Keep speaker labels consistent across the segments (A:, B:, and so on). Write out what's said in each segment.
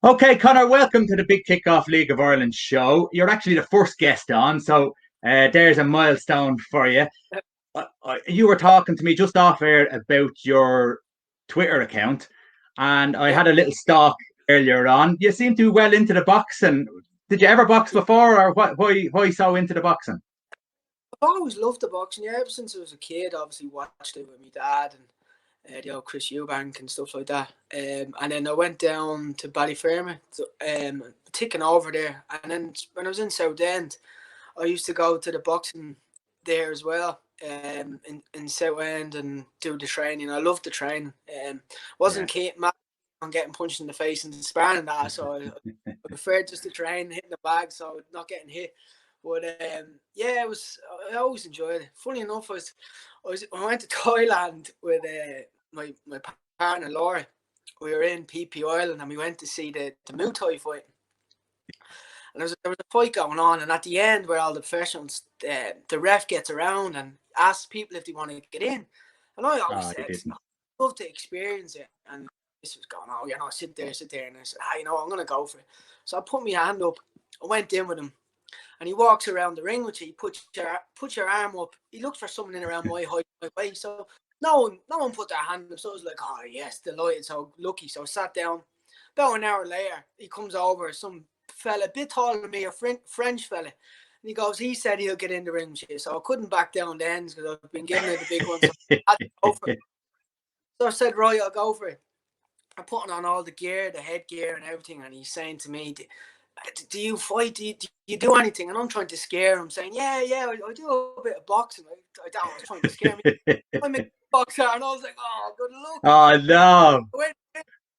A: Okay, Conor, welcome to the Big Kickoff League of Ireland show. You're actually the first guest on, so there's a milestone for you. You were talking to me just off air about your Twitter account, and I
B: Yeah,
A: had a little stalk earlier on. You seem to be well into the boxing. Did you ever box before, or why so into the boxing?
B: I've always loved the boxing. Yeah, ever since I was a kid, obviously watched it with my dad and the old Chris Eubank and stuff like that. And then I went down to Ballyfermot, ticking over there. And then when I was in Southend, I used to go to the boxing there as well. In Southend and do the training. I loved the training.
A: Yeah.
B: Wasn't keen on getting punched in the face and sparring and that, so I preferred just to train hitting the bag, so not getting hit. But yeah, it was. I always enjoyed it. Funny enough, I went to Thailand with my partner Laura. We were in PP Island and we went to see the Muay Thai fight. And there was a fight going on, and at the end, where all the professionals, the ref gets around and asks people if they want to get in. And I always
A: Oh, you
B: said,
A: didn't.
B: I'd love to experience it. And this was going, oh, sit there. And I said, I'm going to go for it. So I put my hand up. I went in with him. And he walks around the ring with you. Put your arm up. He looked for someone in around my height, my weight. So no one put their hand up. So I was like, oh yes, delighted, so lucky. So I sat down. About an hour later, he comes over, some fella, a bit taller than me, a French fella. And he goes, he said he'll get in the ring with you. So I couldn't back down the ends because I've been giving it the big ones. So I had to go for it. So I said, right, I'll go for it. I'm putting on all the gear, the headgear and everything. And he's saying to me, do you fight? Do you do anything? And I'm trying to scare him, saying, yeah, I do a bit of boxing. I was trying to scare me. I'm a boxer. And I was like, oh, good luck.
A: Oh no!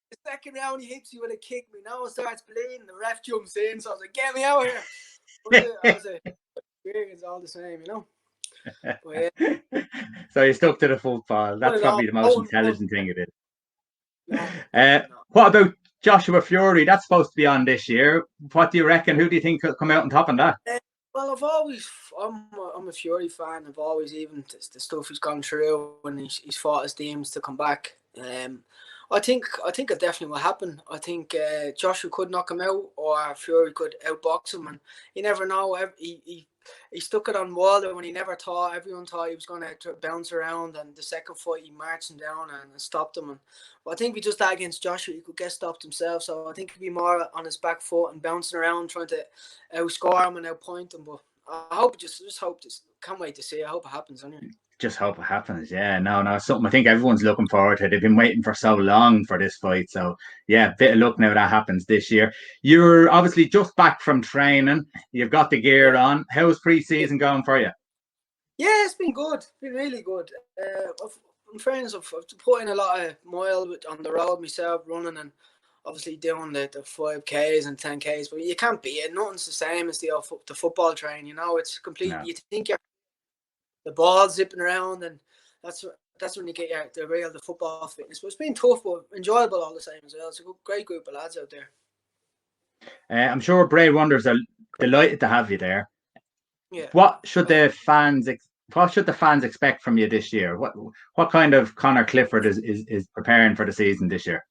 B: The second round, he hits you with a kick. Me now it starts bleeding. The ref jumps in. So I was like, get me out of here. I was a experience all the same, you know. But yeah,
A: So you stuck to the football.
B: not
A: That's
B: at all.
A: probably the most intelligent thing it is.
B: No,
A: Uh,
B: definitely not.
A: what about Joshua Fury? That's supposed to be on this year. What do you reckon? Who do you think could come out on top on that?
B: Well, I'm a Fury fan. I've always, even the stuff he's gone through when he's fought his teams to come back. I think it definitely will happen. I think Joshua could knock him out, or Fury could outbox him, and you never know. He stuck it on Wilder when he never thought. Everyone thought he was going to bounce around, and the second fight he marched him down and stopped him. And I think if he does that against Joshua, he could get stopped himself. So I think he'd be more on his back foot and bouncing around, trying to outscore him and outpoint him. But I hope, just hope this. Can't wait to see. I hope it happens anyway.
A: Just hope it happens. Yeah, no, something I think everyone's looking forward to. They've been waiting for so long for this fight. So yeah, bit of luck now that happens this year. You're obviously just back from training. You've got the gear
B: Yeah.
A: on. How's
B: Yeah.
A: pre-season going for you?
B: Yeah, it's been good. It's been really good. In fairness, I've put in a lot of mile on the road myself, running and obviously doing the 5Ks and 10Ks. But you can't beat it. Nothing's the same as the football train. You know, it's complete.
A: No.
B: You think you're the ball zipping around, and that's when you get the football fitness. But it's been tough, but enjoyable all the same as well. It's a great group of lads out there.
A: I'm sure Bray Wonders are delighted to have you there.
B: Yeah.
A: What should
B: Well,
A: the fans what should the fans expect from you this year? What kind of Conor Clifford is preparing for the season this year?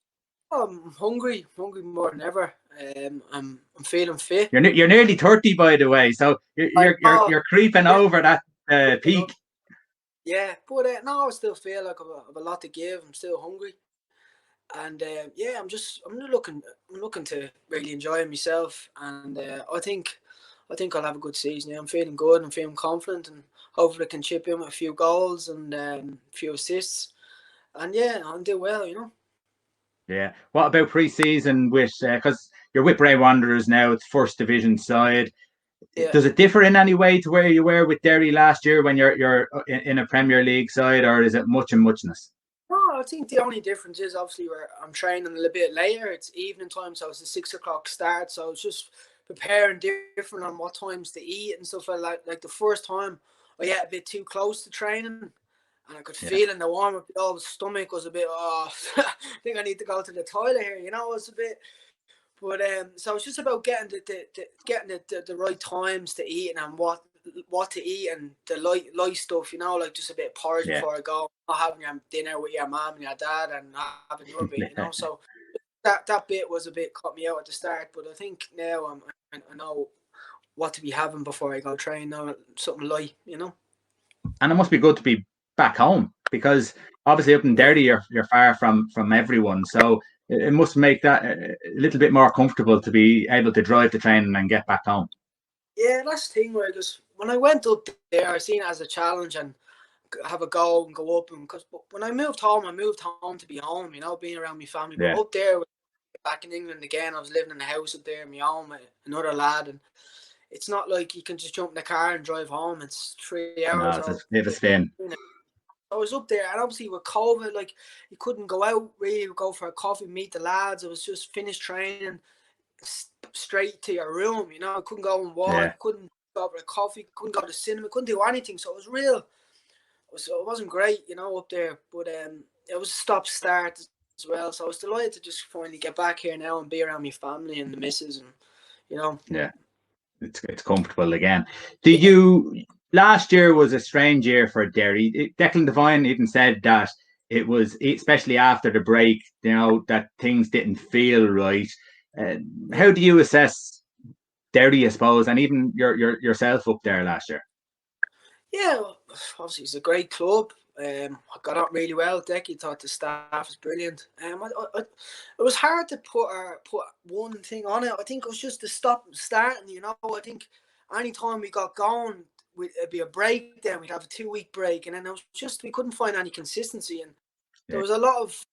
B: I'm hungry more than ever. I'm feeling fit.
A: You're nearly 30, by the way, so you're
B: I
A: you're you're,
B: know.
A: you're creeping
B: Yeah,
A: over that peak.
B: yeah, but no, I still feel like I've a lot to give. I'm still hungry, and yeah, I'm looking to really enjoy myself, and I think I'll have a good season. Yeah, I'm feeling good. I'm feeling confident, and hopefully I can chip in with a few goals and a few assists, and yeah, I'll do well.
A: Yeah. What about pre-season with because you're with Bray Wanderers now? It's first division side.
B: Yeah.
A: Does it differ in any way to where you were with Derry last year when you're in a Premier League side, or is it much and muchness?
B: No, I think the only difference is obviously where I'm training a little bit later. It's evening time, so it's a 6 o'clock start. So it's just preparing different on what times to eat and stuff like that. Like the first time, I ate a bit too close to training, and I could
A: Yeah.
B: feel in the warm up. Oh, the stomach was a bit. Oh, I think I need to go to the toilet here. It was a bit. But so it's just about getting the right times to eat and what to eat and the light stuff, like just a bit of porridge
A: Yeah.
B: before I go, not having your dinner with your mom and your dad and having your bit, So that bit was a bit caught me out at the start, but I think now I know what to be having before I go train now, something light,
A: And it must be good to be back home because obviously up in
B: Yeah.
A: Derry you're far from everyone. So it must make that a little bit more comfortable to be able to drive the train and get back home.
B: Yeah, that's the thing where just when I went up there, I seen it as a challenge and have a go and go up. And because when I moved home to be home, being around my family. But
A: Yeah,
B: up there, back in England again, I was living in a house up there, my own, with another lad, and it's not like you can just jump in the car and drive home. It's 3 hours.
A: no, it's a bit of a spin.
B: I was up there, and obviously with COVID, like you couldn't go out really, go for a coffee, meet the lads. It was just finished training, straight to your room. I couldn't go and walk,
A: Yeah,
B: couldn't go for a coffee, couldn't go to the cinema, couldn't do anything. So it was real. It wasn't great, up there, but it was stop start as well. So I was delighted to just finally get back here now and be around my family and the missus, and
A: yeah. It's comfortable again. Did
B: yeah,
A: you last year was a strange year for Derry? Declan Devine even said that it was, especially after the break, that things didn't feel right. Uh,
B: yeah.
A: how do you assess Derry, I suppose, and even yourself up there last year?
B: Yeah, obviously it's a great club. I got on really well. Decky thought the staff was brilliant. It was hard to put one thing on it. I think it was just the stop starting. I think any time we got going, it'd be a break. Then we'd have a 2 week break, and then it was just we couldn't find any consistency. And there
A: Yeah,
B: was a lot of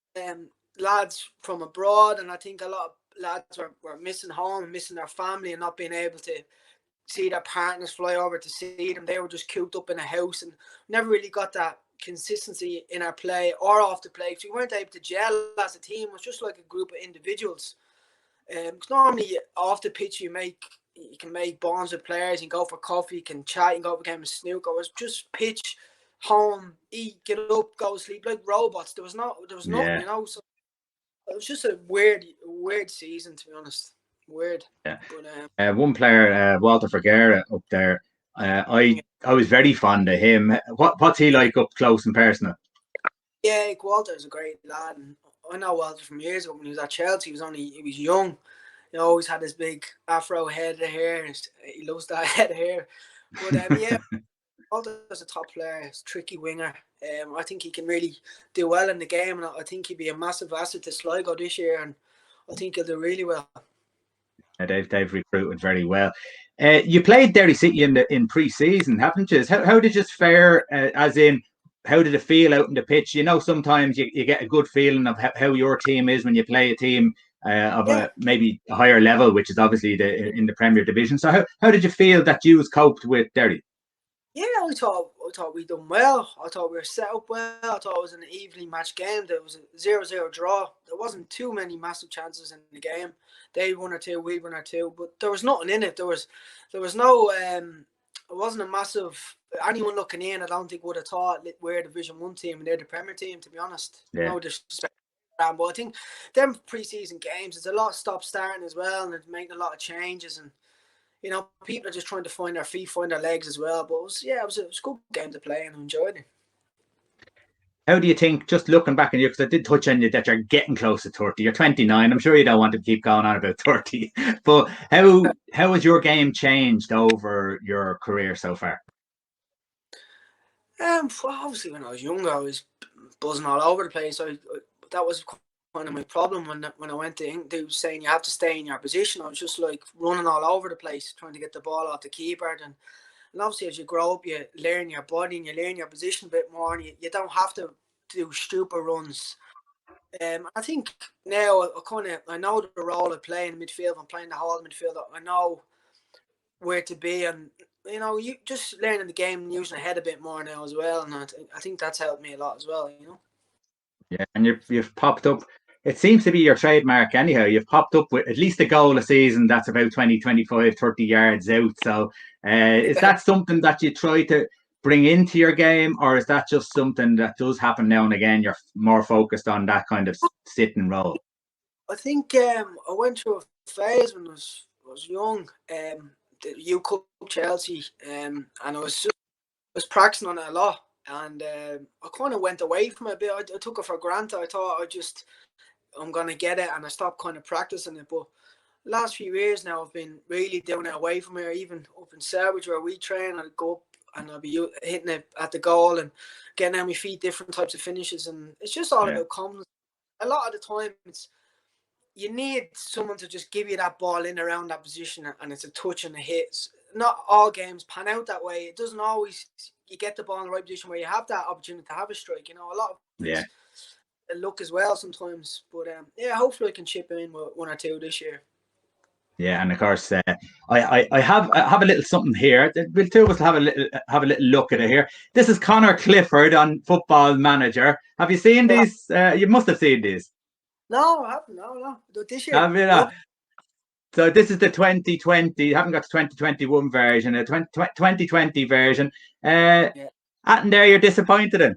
B: lads from abroad, and I think a lot of lads were missing home, missing their family, and not being able to see their partners fly over to see them. They were just cooped up in a house and never really got that consistency in our play or off the play. So we weren't able to gel as a team. It was just like a group of individuals. Because normally off the pitch you can make bonds with players. You can go for coffee, you can chat, you can go for a game of snooker. It was just pitch, home, eat, get up, go sleep like robots. There was nothing,
A: yeah,
B: So it was just a weird season, to be honest. Weird,
A: yeah.
B: but
A: One player, Walter Vergara, up there. I was very fond of him. What's he
B: yeah.
A: like up close and personal?
B: Yeah, Walter's a great lad, and I know Walter from years ago when he was at Chelsea. He was young. He always had his big afro head of hair. He loves that head of hair. But yeah, Walter's a top player. He's a tricky winger. I think he can really do well in the game, and I think he'd be a massive asset to Sligo this year. And I think he'll do really well.
A: They've recruited very well. You played Derry City in pre-season, haven't you? How did you fare? As in, how did it feel out in the pitch? Sometimes you get a good feeling of how your team is when you play a team of
B: Yeah,
A: a maybe a higher level, which is obviously in the Premier Division. So how did you feel that you was coped with Derry?
B: yeah, I thought we done well. I thought we were set up well. I thought it was an evenly matched game. There was a 0-0 draw. There wasn't too many massive chances in the game. They won or two, we won or two, but there was nothing in it. There was no it wasn't a massive anyone looking in, I don't think would have thought we're a Division One team and they're the Premier team, to be honest.
A: Yeah.
B: No disrespect. But I think them pre-season games, it's a lot of stop starting as well, and it's making a lot of changes, and people are just trying to find their feet, find their legs as well. But it was a good game to play and I enjoyed it.
A: How do you think, just looking back on you, because I did touch on you that you're getting close to 30, you're 29. I'm sure you don't want to keep going on about 30, but how has your game changed over your career so far?
B: Well, obviously when I was younger, I was buzzing all over the place. That was kind of my problem when I went to England. They were saying you have to stay in your position. I was just like running all over the place, trying to get the ball off the keeper. And obviously as you grow up, you learn your body and you learn your position a bit more, and you don't have to do stupid runs. I think now I know the role I play in midfield. I'm playing the whole midfield. I know where to be, and you just learning the game and using the head a bit more now as well. And I think that's helped me a lot as well.
A: Yeah, and you've popped up. It seems to be your trademark anyhow. You've popped up with at least a goal a season that's about 20, 25, 30 yards out. So is that something that you try to bring into your game, or is that just something that does happen now and again? You're more focused on that kind of sitting role.
B: I think I went through a phase when I was young. The U Cup Chelsea, and I was practicing on it a lot, and I kind of went away from it a bit. I took it for granted. I thought I just I'm gonna get it, and I stopped kind of practicing it. But last few years now, I've been really doing it away from here. Even up in Savage where we train, I'll go up and I'll be hitting it at the goal and getting on my feet, different types of finishes, and it's just all about confidence. A lot of the time, you need someone to just give you that ball in around that position, and it's a touch and a hit. Not all games pan out that way. It doesn't always. You get the ball in the right position where you have that opportunity to have a strike. You know, a lot of it's luck as well sometimes. But hopefully I can chip in with 1 or 2 this year.
A: Yeah, and of course, I have a little something here. We'll two of us have a little look at it here. This is Conor Clifford on Football Manager. Have you seen these? You must have seen these.
B: No, I haven't. No. This year.
A: Have you? So this is the 2020. You haven't got the 2021 version. The 2020 version. Atton there, you're disappointed in.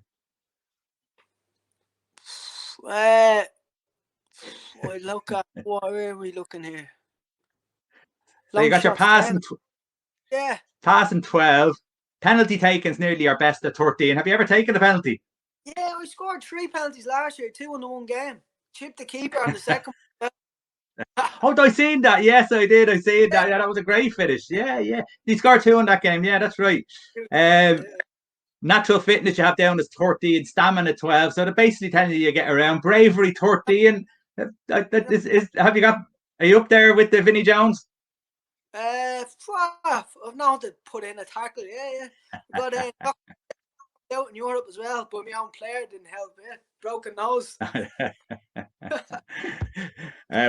B: Look at what are we looking here?
A: So you got your passing. Passing 12. Penalty taken's nearly your best at 13. Have you ever taken a penalty?
B: Yeah, I scored 3 penalties last year, 2 in the one game. Chipped the keeper on the second.
A: Oh, I seen that. Yes, I did. I seen that. Yeah, that was a great finish. Yeah. He scored 2 in that game. Yeah, that's right. Natural fitness you have down as 13, stamina 12. So they're basically telling you get around. Bravery 13. Have you got? Are you up there with the Vinnie Jones?
B: I've known to put in a tackle. Yeah. But out in Europe as well, but my own player didn't help. Yeah, broken nose.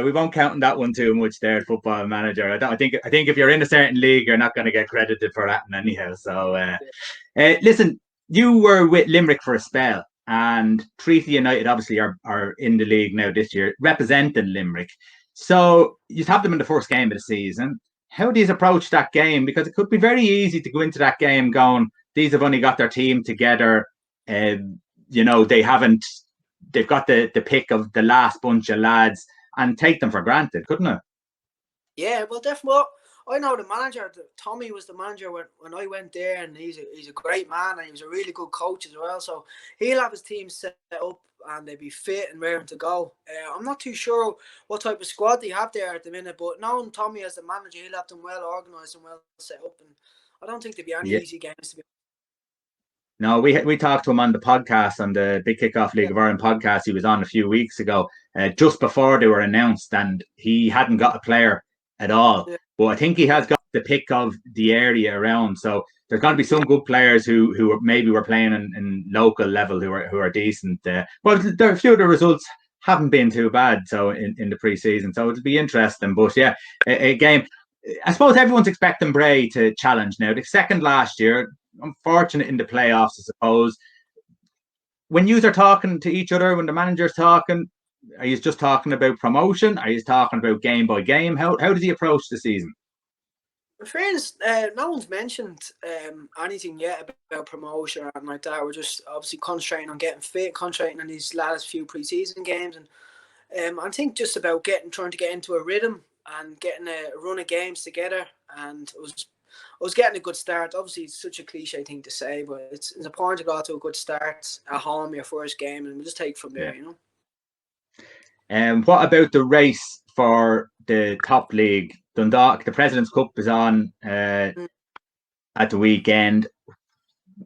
A: We won't count on that one too much there, Football Manager. I think if you're in a certain league, you're not going to get credited for that anyhow. So, listen, you were with Limerick for a spell, and Treaty United obviously are in the league now this year, representing Limerick. So you have them in the first game of the season. How do you approach that game? Because it could be very easy to go into that game going, these have only got their team together. They've got the pick of the last bunch of lads and take them for granted, couldn't it?
B: Yeah, well, definitely. I know the manager. Tommy was the manager when I went there, and he's a great man, and he was a really good coach as well. So he'll have his team set up, and they'll be fit and raring to go. I'm not too sure what type of squad they have there at the minute, but knowing Tommy as the manager, he'll have them well organised and well set up, and I don't think there'll be any easy games to be.
A: No, we talked to him on the podcast, on the Big Kickoff League of Ireland podcast he was on a few weeks ago, just before they were announced, and he hadn't got a player at all. Yeah. But I think he has got the pick of the area around. So there's going to be some good players who maybe were playing in local level who are decent. Well, a few of the results haven't been too bad. So in the pre-season, so it'll be interesting. But yeah, a game. I suppose everyone's expecting Bray to challenge now. The second last year. Unfortunate in the playoffs, I suppose. When you are talking to each other, when the manager's talking, are you just talking about promotion? Are you talking about game by game? How does he approach the season?
B: In fairness, no one's mentioned anything yet about promotion or anything like that. We're just obviously concentrating on getting fit, concentrating on these last few pre-season games, and I think just about trying to get into a rhythm and getting a run of games together. And I was getting a good start. Obviously, it's such a cliche thing to say, but it's important to go to a good start at home, your first game, and we'll just take it from there, you know.
A: And what about the race for the top league? Dundalk, the President's Cup is on at the weekend.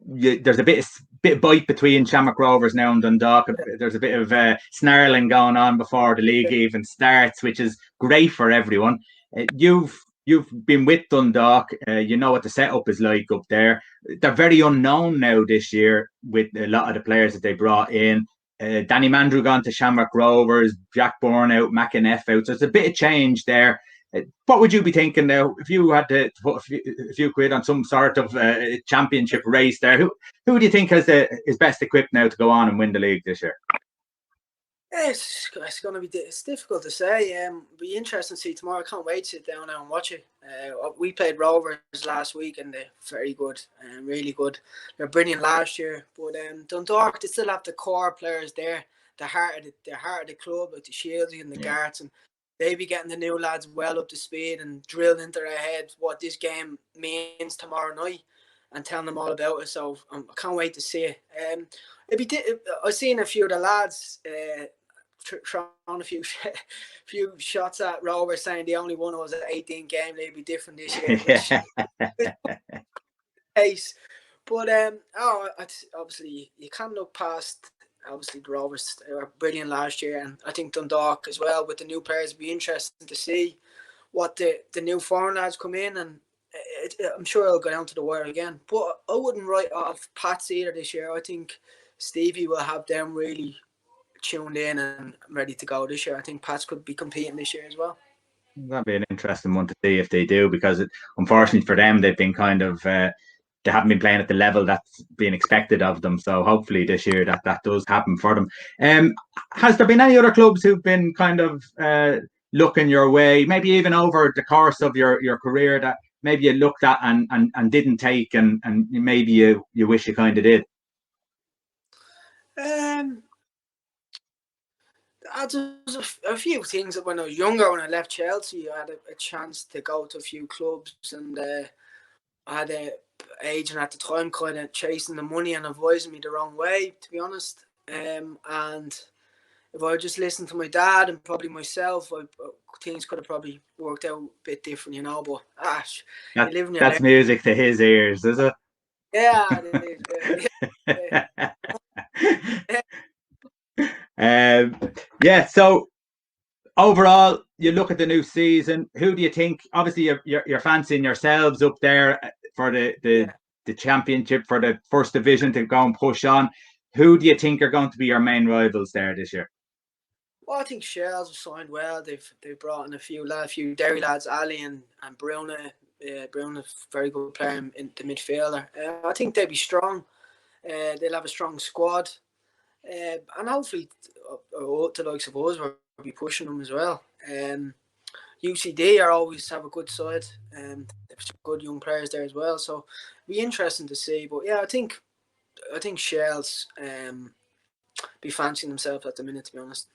A: There's a bit of bite between Shamrock Rovers now and Dundalk. There's a bit of snarling going on before the league even starts, which is great for everyone. You've been with Dundalk. You know what the setup is like up there. They're very unknown now this year with a lot of the players that they brought in. Danny Mandrew gone to Shamrock Rovers, Jack Bourne out, McInnes out. So it's a bit of change there. What would you be thinking now if you had to put a few quid on some sort of championship race there? Who do you think is best equipped now to go on and win the league this year?
B: It's going to be difficult to say. It'll be interesting to see tomorrow. I can't wait to sit down and watch it. We played Rovers last week, and they're very good and really good. They're brilliant last year, but Dundalk, they still have the core players there, the heart of the club, like the Shields and the Garts, and they be getting the new lads well up to speed and drilled into their heads what this game means tomorrow night, and telling them all about it. So I can't wait to see it. I've seen a few of the lads thrown a few shots at Rovers, saying the only one was an 18 game. They'd be different this year, which is the case. But obviously you can't look past. Obviously, the Rovers were brilliant last year, and I think Dundalk as well with the new players. It'd be interesting to see what the new foreign lads come in, and I'm sure it'll go down to the wire again. But I wouldn't write off Pats either this year. I think Stevie will have them really tuned in and ready to go this year. I think Pats could be competing this year as well.
A: That'd be an interesting one to see if they do, because unfortunately for them, they've been kind of they haven't been playing at the level that's being expected of them. So hopefully this year that does happen for them. Has there been any other clubs who've been kind of looking your way, maybe even over the course of your career, that maybe you looked at and didn't take, and maybe you wish you kind of did?
B: There's a few things that when I was younger, when I left Chelsea, I had a chance to go to a few clubs, and I had a agent at the time kind of chasing the money and advising me the wrong way, to be honest. And if I just listened to my dad and probably myself, things could have probably worked out a bit different, you know. But you live in your
A: That's music to his ears, is it?
B: yeah.
A: Yeah. So overall, you look at the new season. Who do you think? Obviously, you're fancying yourselves up there for the championship, for the first division to go and push on. Who do you think are going to be your main rivals there this year?
B: Well, I think Shells have signed well. They've brought in a few Derry lads, Ali and Bruno. Bruno, very good player in the midfielder. I think they'll be strong. They'll have a strong squad, and hopefully, the likes of us will be pushing them as well. UCD are always have a good side, and there's some good young players there as well. So it'll be interesting to see. But yeah, I think Shells be fancying themselves at the minute, to be honest.